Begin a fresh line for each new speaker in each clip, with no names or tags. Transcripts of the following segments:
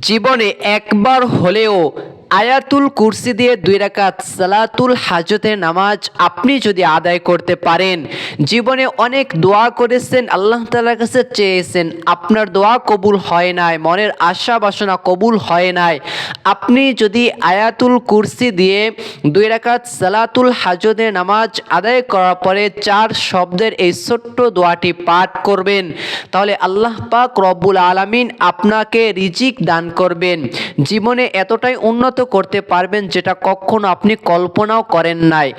জীবনে একবার হলেও আয়াতুল কুরসি দিয়ে 2 রাকাত সালাতুল হাজতের নামাজ আপনি যদি আদায় করতে পারেন, জীবনে অনেক দোয়া করেছেন, আল্লাহ তাআলার কাছে চেয়েছেন, আপনার দোয়া কবুল হয় নাই, মনের আশা বাসনা কবুল হয় নাই, আপনি যদি আয়াতুল কুরসি দিয়ে 2 রাকাত সালাতুল হাজতের নামাজ আদায় করার পরে 4 শব্দের এই ছোট্ট দোয়াটি পাঠ করবেন, তাহলে আল্লাহ পাক রব্বুল আলামিন আপনাকে রিজিক দান করবেন। জীবনে এতটাই উন্নত করতে পারবেন যেটা কখনো আপনি কল্পনাও করেন নাই।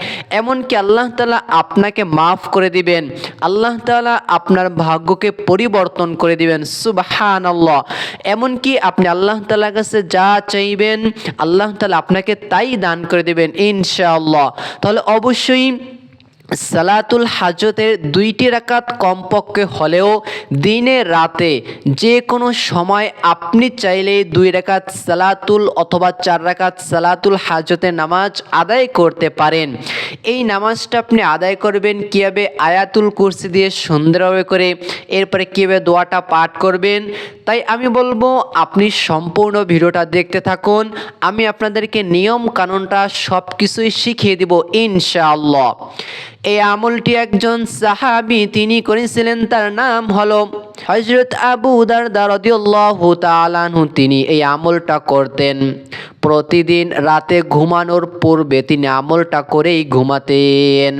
এমনকি আল্লাহ তাআলা আপনাকে মাফ করে দিবেন, আল্লাহ তাআলা আপনার ভাগ্যকে পরিবর্তন করে দিবেন। সুবহানাল্লাহ। এমনকি আপনি আল্লাহ তাআলার কাছে যা চাইবেন আল্লাহ তাআলা আপনাকে তাই দান করে দিবেন ইনশাআল্লাহ। তাহলে অবশ্যই সালাতুল হাজতের 2টি রাকাত কমপক্ষে হলেও দিনে রাতে যে কোনো সময় আপনি চাইলে 2 রাকাত সালাতুল অথবা 4 রাকাত সালাতুল হাজতের নামাজ আদায় করতে পারেন। এই নামাজটা আপনি আদায় করবেন কীভাবে? আয়াতুল কুরসি দিয়ে সুন্দরভাবে করে, এরপরে কীভাবে দোয়াটা পাঠ করবেন। তাই আমি বলবো আপনি সম্পূর্ণ ভিডিওটা দেখতে থাকুন, আমি আপনাদেরকে নিয়ম কানুনটা সব কিছুই শিখিয়ে দিব ইনশাআল্লাহ। এই আমলটি একজন সাহাবী তিনি করেছিলেন, তার নাম হলো হযরত আবু দারদা রাদিয়াল্লাহু তাআলা আনহু। তিনি এই আমলটা করতেন প্রতিদিন রাতে ঘুমানোর পূর্বে, তিনি আমলটা করেই ঘুমাতেন।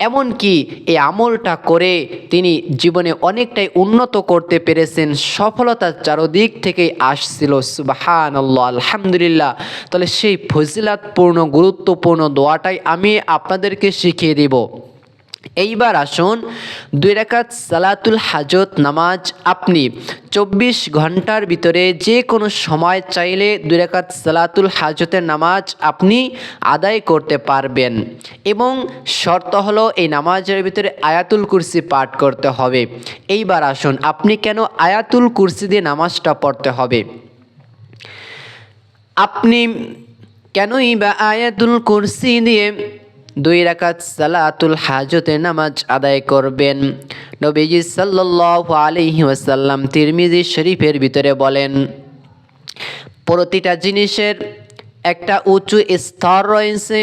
এমনকি এই আমলটা করে তিনি জীবনে অনেকটাই উন্নত করতে পেরেছেন, সফলতার চারদিক থেকেই আসছিল। সুবহানাল্লাহ, আলহামদুলিল্লাহ। তাহলে সেই ফজিলাতপূর্ণ গুরুত্বপূর্ণ দোয়াটাই আমি আপনাদেরকে শিখিয়ে দিব। এইবার আসুন, 2 রাকাত সালাতুল হাজত নামাজ আপনি 24 ঘন্টার ভিতরে যে কোনো সময় চাইলে 2 রাকাত সালাতুল হাজতের নামাজ আপনি আদায় করতে পারবেন, এবং শর্ত হলো এই নামাজের ভিতরে আয়াতুল কুরসি পাঠ করতে হবে। এইবার আসুন, আপনি কেন আয়াতুল কুরসি দিয়ে নামাজটা পড়তে হবে? আপনি কেনই বা আয়াতুল কুরসি দিয়ে 2 রাকাত সালাতুল হাজতের নামাজ আদায় করবেন? নবীজি সাল্লাল্লাহু আলাইহি ওয়াসাল্লাম তিরমিজি শরীফের ভিতরে বলেন, প্রতিটা জিনিসের একটা উঁচু স্তর রয়েছে,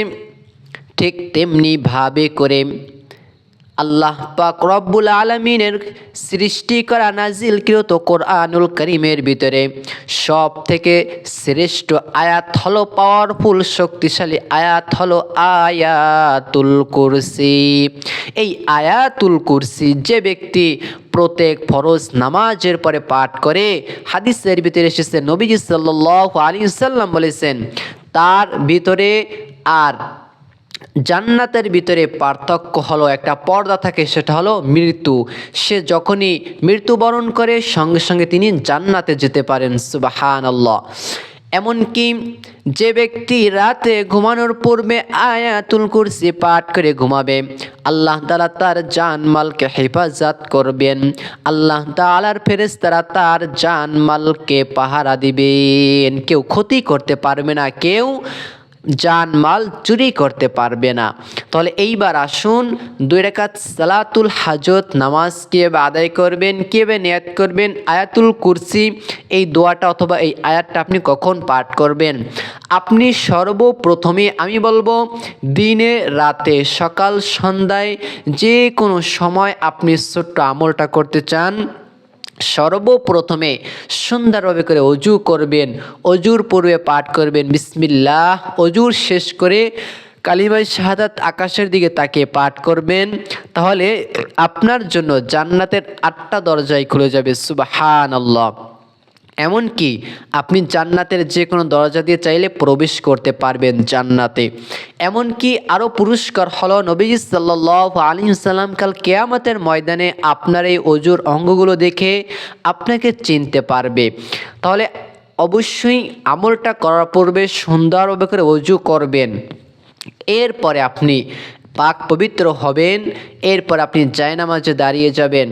ঠিক তেমনি ভাবে করে আল্লাহ পাক রব্বুল আলামিনের সৃষ্টি করা নাজিলকৃত কোরআনুল কারীমের ভিতরে সব থেকে শ্রেষ্ঠ আয়াত হলো, পাওয়ারফুল শক্তিশালী আয়াত হলো আয়াতুল কুরসি। এই আয়াতুল কুরসি যে ব্যক্তি প্রত্যেক ফরজ নামাজের পরে পাঠ করে, হাদিসের ভিতরে এসেছে নবীজি সাল্লাল্লাহু আলাইহি ওয়াসাল্লাম বলেছেন, তার ভিতরে আর জান্নাতের ভিতরে পার্থক্য হলো, একটা পর্দা থাকে, সেটা হলো মৃত্যু। সে যখনই মৃত্যুবরণ করে সঙ্গে সঙ্গে তিনি জান্নাতে যেতে পারেন। সুবহানাল্লাহ। এমনকি যে ব্যক্তি রাতে ঘুমানোর পূর্বে আয়াতুল কুরসি পাঠ করে ঘুমাবে, আল্লাহ তাআলা তার জানমালকে হেফাজত করবেন, আল্লাহ তাআলার ফেরেশতারা তার জানমালকে পাহারা দিবেন, কেউ ক্ষতি করতে পারবে না, কেউ জানমাল চুরি করতে পারবে না। তাহলে এইবার আসুন, 2 রাকাত সালাতুল হাজত নামাজ কীভাবে আদায় করবেন, কীভাবে নিয়ত করবেন? আয়াতুল কুরসি এই দোয়াটা অথবা এই আয়াতটা আপনি কখন পাঠ করবেন? আপনি সর্বপ্রথমে আমি বলবো দিনে রাতে, সকাল সন্ধ্যায় যে কোনো সময় আপনি ছোট্ট আমলটা করতে চান, সর্বপ্রথমে সুন্দরভাবে করে অজু করবেন, অজুর পূর্বে পাঠ করবেন বিসমিল্লাহ, অজুর শেষ করে কালিমায়ে শাহাদাত আকাশের দিকে তাকিয়ে পাঠ করবেন, তাহলে আপনার জন্য জান্নাতের 8টা দরজাই খুলে যাবে। সুবহানাল্লাহ। এমনকি আপনি জান্নাতের যে কোনো দরজা দিয়ে চাইলে প্রবেশ করতে পারবেন জান্নাতে। এমনকি আরও পুরস্কার হলো, নবীজি সাল্লাল্লাহু আলাইহি ওয়াসাল্লাম কাল কিয়ামতের ময়দানে আপনার এই অজুর অঙ্গগুলো দেখে আপনাকে চিনতে পারবে। তাহলে অবশ্যই আমলটা করার পূর্বে সুন্দরভাবে করে অজু করবেন, এরপরে আপনি পাক পবিত্র হবেন, এরপর আপনি জায়নামাজে দাঁড়িয়ে যাবেন,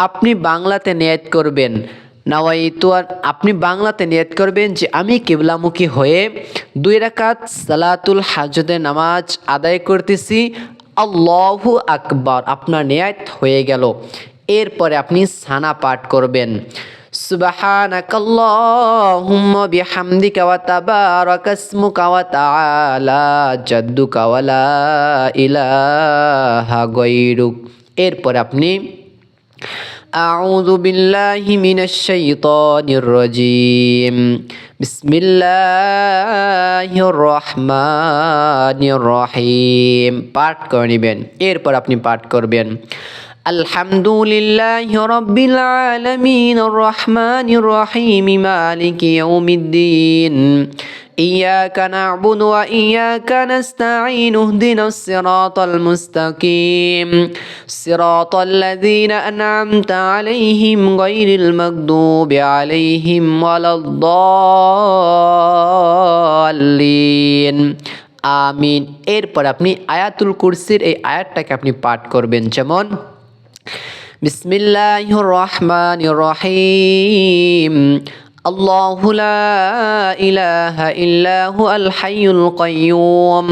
আপনি বাংলাতে নিয়ত করবেন নাওয়াইতু, আপনি বাংলাতে নিয়ত করবেন যে আমি কিবলামুখী হয়ে 2 রাকাত সালাতুল হাজতের নামাজ আদায় করতেছি, আল্লাহু আকবার, আপনার নিয়ত হয়ে গেল। এরপরে আপনি সানা পাঠ করবেন, সুবহানাকাল্লাহুম্মা বিহামদিকা ওয়া তাবারাকা ইসমুকা ওয়া তাআলা জাদ্দুকা ওয়া লা ইলাহা গায়রুক। এরপর আপনি আউযু বিল্লাহি মিনাশ শাইতানির রাজীম বিসমিল্লাহির রহমানির রহিম পাঠ করে নেবেন। এরপর আপনি পাঠ করবেন আলহামদুলিল্লাহি রাব্বিল আলামিন আর রহমানির রহিম মালিকি ইয়াউমিদ্দিন إياك نعبد وإياك نستعين اهدنا الصراط المستقيم صراط الذين أنعمت عليهم غير المغضوب عليهم ولا الضالين আমিন। এরপর আপনি আয়াতুল কুরসির এই আয়াতটাকে আপনি পাঠ করবেন, যেমন বিসমিল্লাহির রহমানির রহিম الله لا إله إلا هو الحي القيوم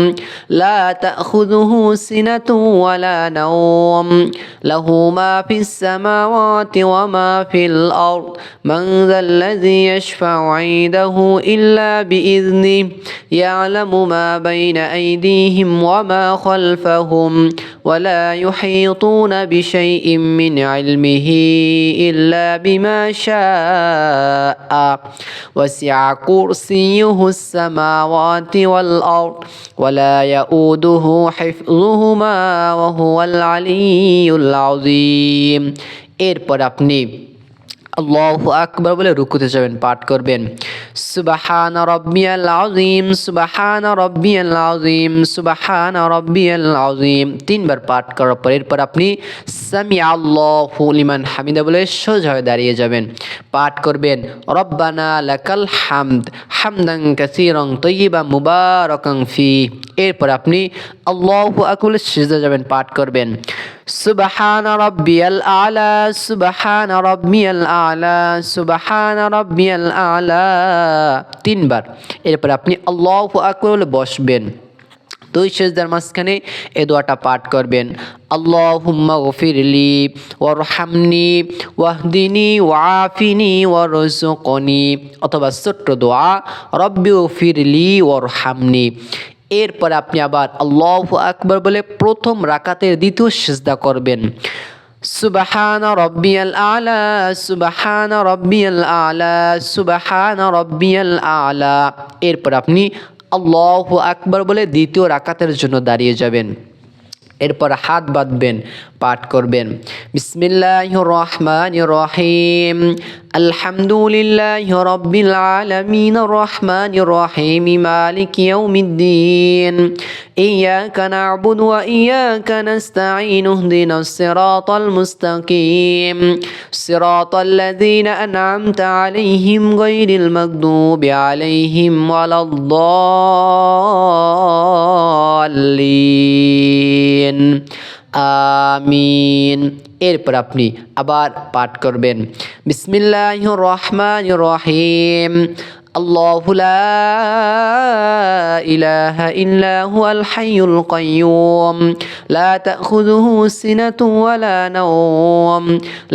لا تأخذه سنة ولا نوم له ما في السماوات وما في الأرض من ذا الذي يشفع عنده إلا بإذنه يعلم ما بين أيديهم وما خلفهم ولا يحيطون بشيء من علمه إلا بما شاء وسع كرسيه السماوات والأرض ولا يؤوده حفظهما وهو العلي العظيم। এরপর আপনি আল্লাহু আকবার বলে রুকুতে যাবেন, পাঠ করবেন সুবহান রাব্বিয়াল আযীম সুবহান রাব্বিয়াল আযীম সুবহান রাব্বিয়াল আযীম তিনবার পাঠ করার পর এরপর আপনি সামি আল্লাহু লিমান হামিদা বলে সোজা হয়ে দাঁড়িয়ে যাবেন, পাঠ করবেন রব্বানা লাকাল হামদ হামদান কাসীরান তাইয়িবান মুবারাকান ফি। এরপর আপনি আল্লাহু আকবার সিজদা যাবেন, পাঠ করবেন সুবহান রাব্বিয়াল আলা সুবহান রাব্বিয়াল আলা সুবহান রাব্বিয়াল আলা তিনবার। এরপর আপনি আল্লাহু আকবার বলে বসবেন, দুই সিজদার মাঝখানে এই দোয়াটা পাঠ করবেন আল্লাহুম্মা গফিরলি ওয়ারহামনি ওয়াহদিনি ওয়াআফিনি ওয়ারযুকনি, অথবা ছোট্ট দোয়া রব্বি গফিরলি ওয়ারহামনি। এরপর আপনি আবার আল্লাহু আকবার বলে প্রথম রাকাতের দ্বিতীয় সিজদা করবেন সুবহান রাব্বিয়াল আলা সুবহান রাব্বিয়াল আলা সুবহান রাব্বিয়াল আলা। এরপর আপনি আল্লাহু আকবার বলে দ্বিতীয় রাকাতের জন্য দাঁড়িয়ে যাবেন, এরপর হাত বাঁধবেন, পাঠ করবেন বিসমিল্লাহির রহমানির রহিম আলহামদুলিল্লাহি রাব্বিল আলামিন আর রহমানির রহিম মালিকি ইয়াউমিদ্দিন ইয়াকা না'বুদু ওয়া ইয়াকা নাস্তাঈন ইহদিনাস সিরাতাল মুস্তাকিম সিরাতাল লাযীনা আন'আমতা আলাইহিম গায়রিল মাগদুবি আলাইহিম ওয়ালাদ-দাল্লিন আমিন। এরপর আপনি আবার পাঠ করবেন বিসমিল্লাহির রহমানির রহিম আল্লাহু লা ইলাহা ইল্লা হুয়াল হাইয়ুল কাইয়্যুম লা তাখুযুহু সিনাতুন ওয়া লা নাওম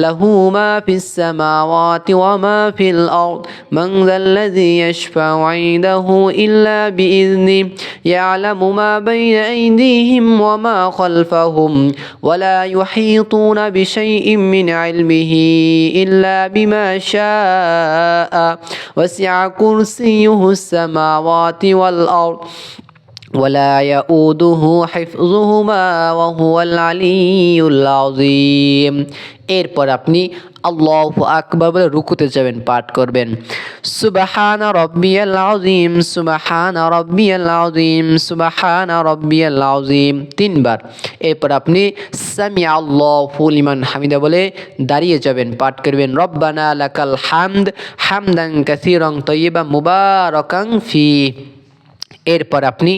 লাহু মা ফিস সামাওয়াতি ওয়া মা ফিল আরদ মান যাল্লাযী ইয়াশফা'ু 'ইনদাহু ইল্লা বিইযনিহি ইয়া'লামু মা বাইনা আইদিহিম ওয়া মা খালফাহুম ওয়া লা ইউহীতুনা বিশাইইন মিন 'ইলমিহি ইল্লা বিমা শাআ ওয়াসি'a كرسيه السماوات والأرض ولا يؤوده حفظهما وهو العلي العظيم। এরপর আপনি আল্লাহু আকবার বলে রুকুতে যাবেন, পাঠ করবেন সুবহান রাব্বিয়াল আযীম সুবহান রাব্বিয়াল আযীম সুবহান রাব্বিয়াল আযীম তিনবার। এরপর আপনি সামি আল্লাহু লিমান হামিদা বলে দাঁড়িয়ে যাবেন, পাঠ করবেন রব্বানা লাকাল হামদ হামদান কাসীরান তাইয়িবান মুবারাকান ফি। এরপর আপনি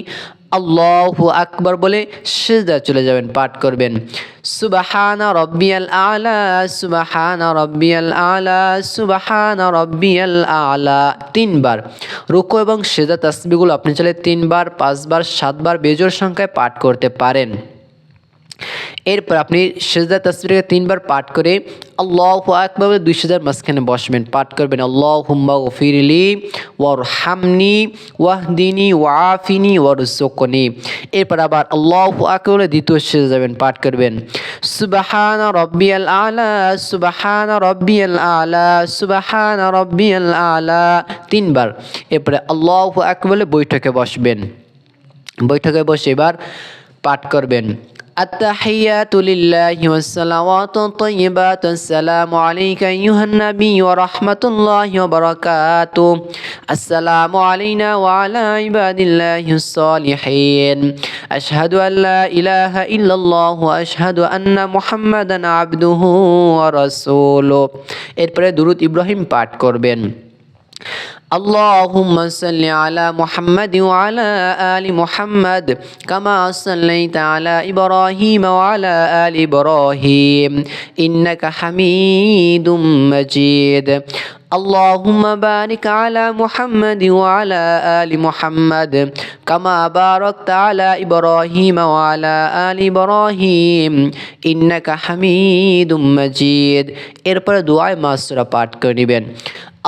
আল্লাহু আকবার বলে সিজদা চলে যাবেন, পাঠ করবেন সুবহান রাব্বিয়াল আলা সুবহান রাব্বিয়াল আলা সুবহান রাব্বিয়াল আলা তিনবার। রুকু এবং সিজদা তাসবিহগুলো আপনি চাইলে 3 বার 5 বার 7 বার বেজোড় সংখ্যায় পাঠ করতে পারেন। এরপর আপনি সিজদা তাসবিহকে 3 বার পাঠ করে আল্লাহু আকবার বলে 2 সিজদার মাঝখানে বসবেন, পাঠ করবেন আল্লাহুম্মা গফিরলি ওয়ারহামনি ওয়াহদিনি ওয়াআফিনি ওয়ারযুকনি। এরপর আবার আল্লাহু আকবার বলে দ্বিতীয় সিজদা যাবেন, পাঠ করবেন সুবহানা রাব্বিয়াল আলা সুবহানা রাব্বিয়াল আলা সুবহানা রাব্বিয়াল আলা 3 বার। এরপরে আল্লাহু আকবার বলে বৈঠকে বসবেন, বৈঠকে বসে এবার পাঠ করবেন التحيات لله والصلوات الطيبات السلام عليك أيها النبي ورحمة الله وبركاته السلام علينا وعلى عباد الله الصالحين أشهد أن لا إله إلا الله وأشهد أن محمدا عبده ورسوله এরপরে দুরূদ ইব্রাহিম পাঠ করবেন اللهم صل على محمد وعلى آل محمد كما صليت على إبراهيم وعلى آل إبراهيم إنك حميد مجيد اللهم بارك على محمد وعلى آل محمد كما باركت على إبراهيم وعلى آل إبراهيم إنك حميد مجيد এরপর দুআয়ে মাসুরা পাঠ করিবেন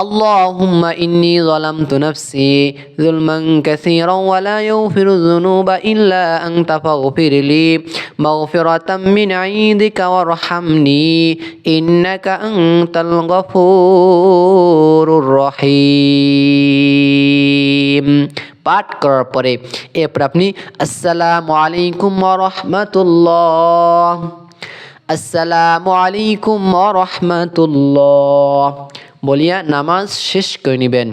اللهم إني ظلمت نفسي ظلما كثيرا ولا يغفر الذنوب إلا أنت فاغفر لي مغفرة من عندك وارحمني إنك أنت الغفور الرحيم পাঠ করার পরে এরপর আপনি আসসালামু আলাইকুম ওয়া রাহমাতুল্লাহ আসসালামু আলাইকুম ওয়া রাহমাতুল্লাহ বলিয়া নামাজ শেষ করে নেবেন।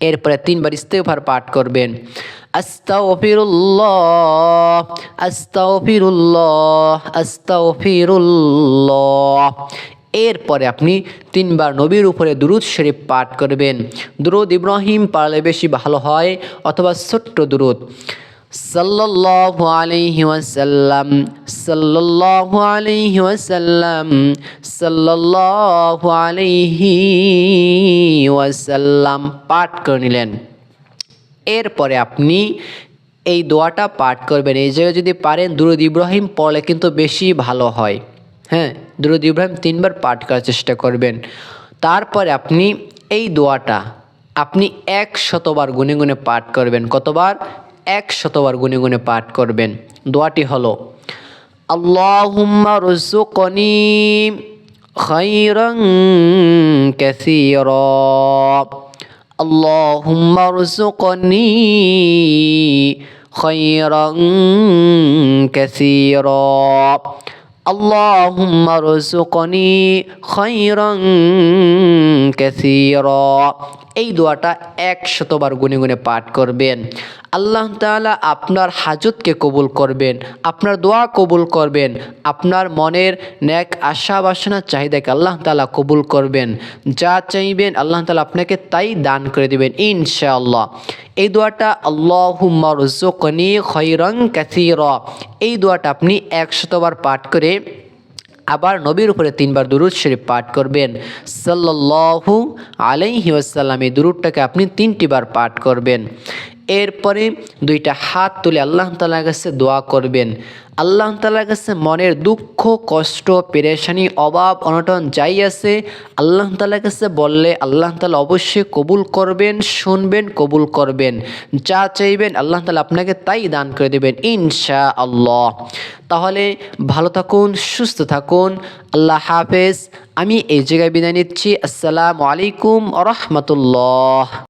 এরপরে 3 বার ইস্তেগফার পাঠ করবেন আস্তাগফিরুল্লাহ আস্তাগফিরুল্লাহ আস্তাগফিরুল্লাহ। এরপরে আপনি 3 বার নবীর উপরে দুরূদ শরীফ পাঠ করবেন। দুরূদ ইব্রাহিম পারলে বেশি ভালো হয় অথবা ছোট্ট দুরূদ সাল্লাল্লাহু আলাইহি ওয়াসাল্লাম সাল্লাল্লাহু আলাইহি ওয়াসাল্লাম সাল্লাল্লাহু আলাইহি ওয়াসাল্লাম পাঠ করে নিলেন। এরপরে আপনি এই দোয়াটা পাঠ করবেন। এই জায়গায় যদি পারেন দুরূদ ইব্রাহিম পড়লে কিন্তু বেশি ভালো হয়। হ্যাঁ, দুরূদ ইব্রাহিম 3 বার পাঠ করার চেষ্টা করবেন। তারপরে আপনি এই দোয়াটা আপনি 100 বার গুনে গুনে পাঠ করবেন। কতবার? 100 বার গুনে গুনে পাঠ করবেন। দোয়াটি হলো আল্লাহুম্মা রুযুকনি খায়রান কাসীরা আল্লাহুম্মা রুযুকনি খায়রান কাসীরা আল্লাহুম্মা রুযুকনি খায়রান কাসীরা। এই দোয়াটা 100 বার গুনে গুনে পাঠ করবেন। আল্লাহ তাআলা আপনার হাজতকে কবুল করবেন, আপনার দোয়া কবুল করবেন, আপনার মনের নেক আশা বাসনা চাহিদাকে আল্লাহ তাআলা কবুল করবেন। যা চাইবেন আল্লাহ তাআলা আপনাকে তাই দান করে দিবেন ইনশাআল্লাহ। এই দোয়াটা আল্লাহুম্মা রুযুকনি খায়রান কাসীরা, এই দোয়াটা আপনি 100 বার পাঠ করে আবার নবীর উপরে 3 বার দুরূদ শরীফ পাঠ করবেন সাল্লাল্লাহু আলাইহি ওয়াসাল্লাম। এই দুরূদটাকে আপনি 3টি বার পাঠ করবেন। এরপরে 2টা হাত তুলে আল্লাহ তাআলার কাছে দোয়া করবেন। আল্লাহ তাআলার কাছে মনের দুঃখ কষ্ট পেরেশানি অভাব অনটন যাই আছে আল্লাহ তাআলার কাছে বললে আল্লাহ তাআলা অবশ্যই কবুল করবেন, শুনবেন, কবুল করবেন। যা চাইবেন আল্লাহ তাআলা আপনাকে তাই দান করে দেবেন ইনশাআল্লাহ। তাহলে ভালো থাকুন, সুস্থ থাকুন, আল্লাহ হাফেজ। আমি এই জায়গায় বিদায় নিচ্ছি। আসসালামু আলাইকুম ওয়া রাহমাতুল্লাহ।